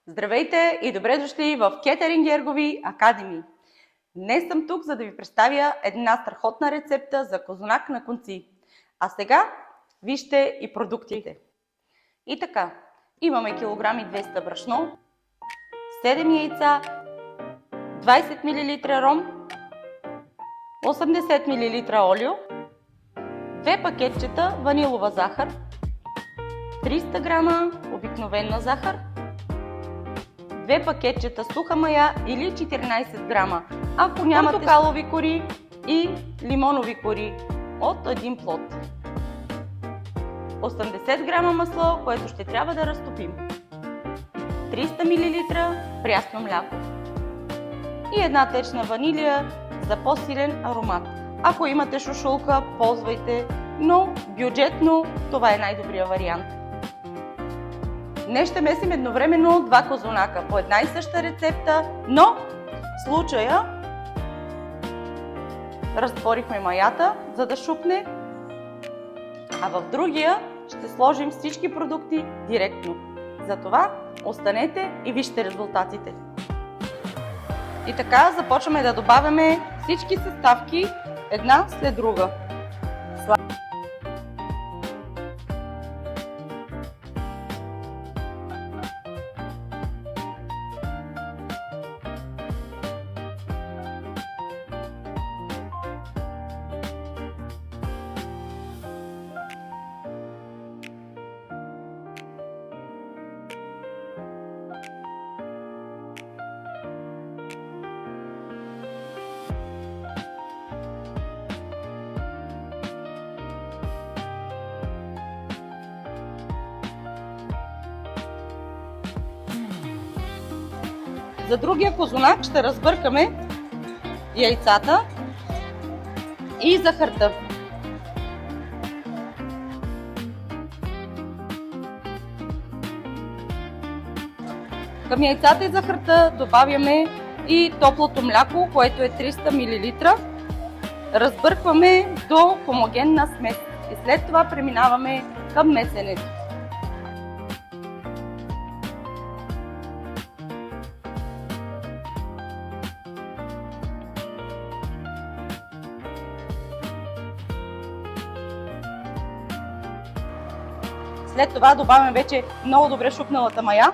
Здравейте и добре дошли в Кетеринг Ергови Академи! Днес съм тук, за да ви представя една страхотна рецепта за козунак на конци. А сега вижте и продуктите. И така, имаме килограм и 200 брашно, 7 яйца, 20 мл ром, 80 мл олио, 2 пакетчета ванилова захар, 300 грама обикновена захар, 2 пакетчета суха мая или 14 грама, ако нямате портокалови кори и лимонови кори от един плод. 80 грама масло, което ще трябва да разтопим. 300 мл прясно мляко. И една течна ванилия за по-силен аромат. Ако имате шушулка, ползвайте, но бюджетно това е най-добрият вариант. Днес ще месим едновременно два козунака по една и съща рецепта, но в случая разтворихме маята, за да шупне, а в другия ще сложим всички продукти директно. Затова останете и вижте резултатите. И така започваме да добавяме всички съставки една след друга. За другия козунак ще разбъркаме яйцата и захарта. Към яйцата и захарта добавяме и топлото мляко, което е 300 мл. Разбъркваме до хомогенна смес и след това преминаваме към месенето. След това добавяме вече много добре шупналата мая.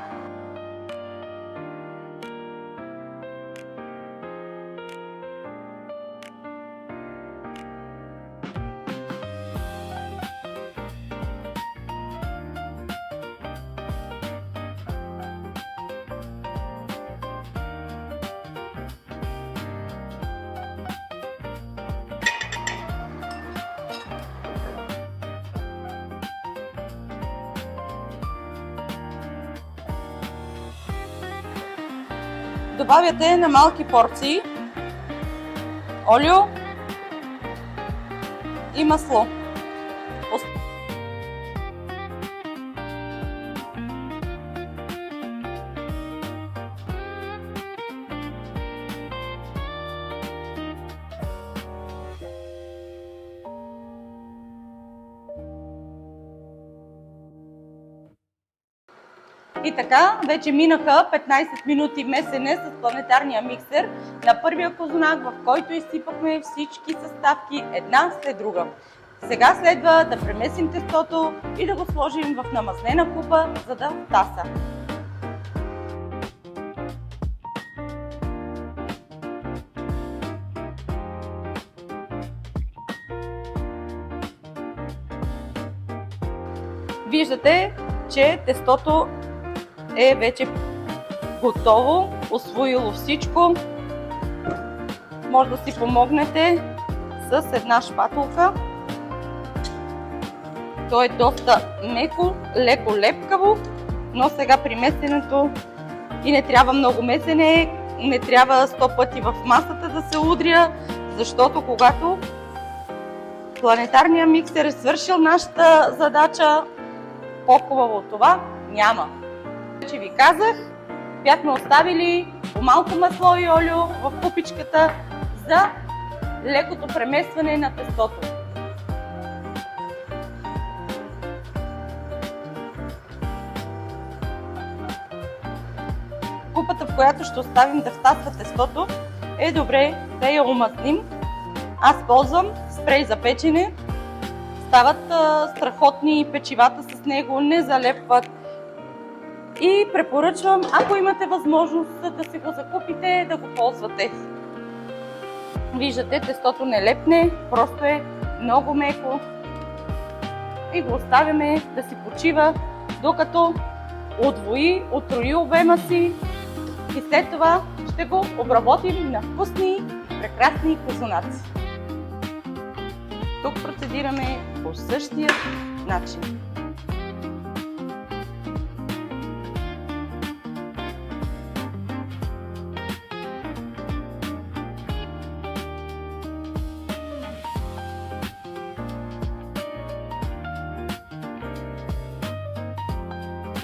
Добавяте на малки порции олио и масло. И така, вече минаха 15 минути месене с планетарния миксер на първия козунак, в който изсипахме всички съставки една след друга. Сега следва да премесим тестото и да го сложим в намазнена купа, за да таса. Виждате, че тестото е вече готово, усвоило всичко. Може да си помогнете с една шпатулка. То е доста меко, леко лепкаво, но сега при месенето и не трябва много месене, не трябва 100 пъти в масата да се удря, защото когато планетарният миксер е свършил нашата задача, по-хубаво от това няма. Вече ви казах, бяхме оставили по малко масло и олио в купичката за лекото преместване на тестото. купата, в която ще оставим да втасва тестото, е добре да я омазним. Аз ползвам спрей за печене. Стават страхотни печивата с него, не залепват. И препоръчвам, ако имате възможност да си го закупите, да го ползвате. Виждате, тестото не лепне, просто е много меко. И го оставяме да си почива, докато отрои обема си. И след това ще го обработим на вкусни, прекрасни козунаци. Тук процедираме по същия начин.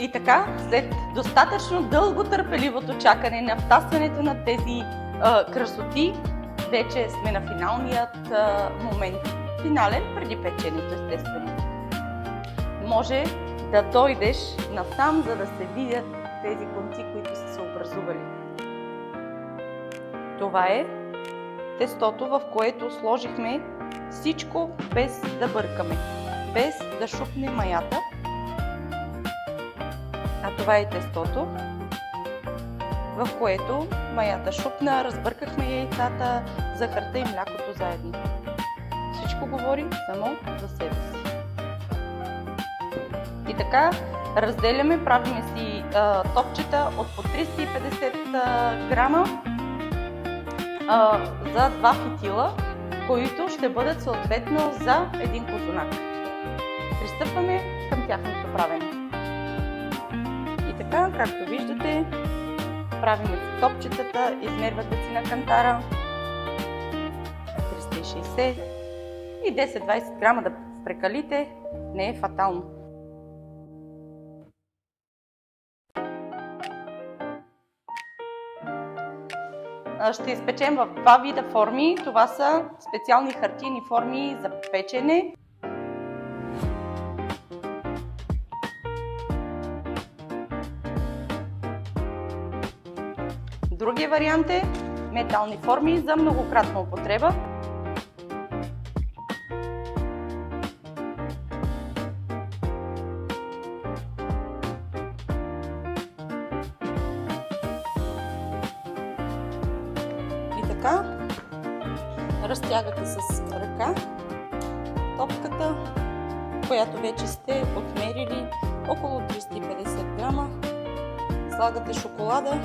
И така, след достатъчно дълго търпеливото чакане на втасването на тези красоти, вече сме на финалният момент. Финален преди печенето, естествено. Може да дойдеш насам, за да се видят тези конци, които са се образували. Това е тестото, в което сложихме всичко без да бъркаме, без да шупне маята. А това е тестото, в което маята шупна, разбъркахме яйцата, захарта и млякото заедно. Всичко говори само за себе си. И така разделяме, правиме си топчета от по 350 грама за 2 фитила, които ще бъдат съответно за един козунак. Пристъпваме към тяхното правене. И така, както виждате, правиме си топчетата, измервате си на кантара 360 и 10-20 грама да прекалите, не е фатално. Ще изпечем в 2 вида форми. Това са специални хартиени форми за печене. Другия вариант е метални форми за многократна употреба. И така, разтягате с ръка топката, която вече сте отмерили около 350 грама. Слагате шоколада.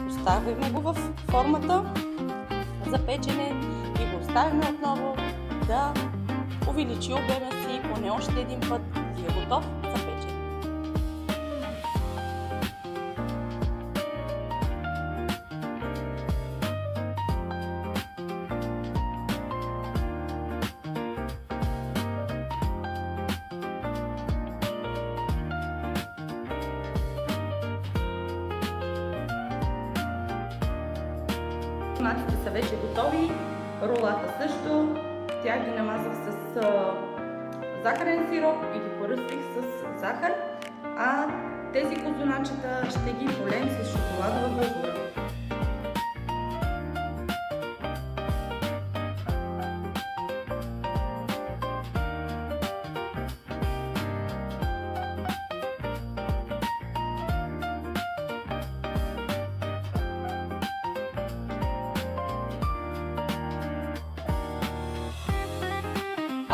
Оставяме го в формата за печене и го оставяме отново да увеличи обема си поне още един път и е готов за печене. Козунаците са вече готови, ролата също. Тях ги намазах с захарен сироп и ги поръстих с захар, а тези козуначета ще ги полем с шоколадова глазура.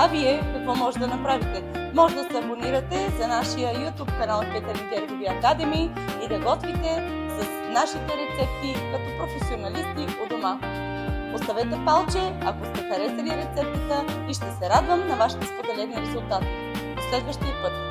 А вие какво може да направите? Може да се абонирате за нашия YouTube канал Кетъринг Гергови Академи и да готвите с нашите рецепти като професионалисти у дома. Поставете палче, ако сте харесали рецептата, и ще се радвам на вашите споделени резултати. До следващия път!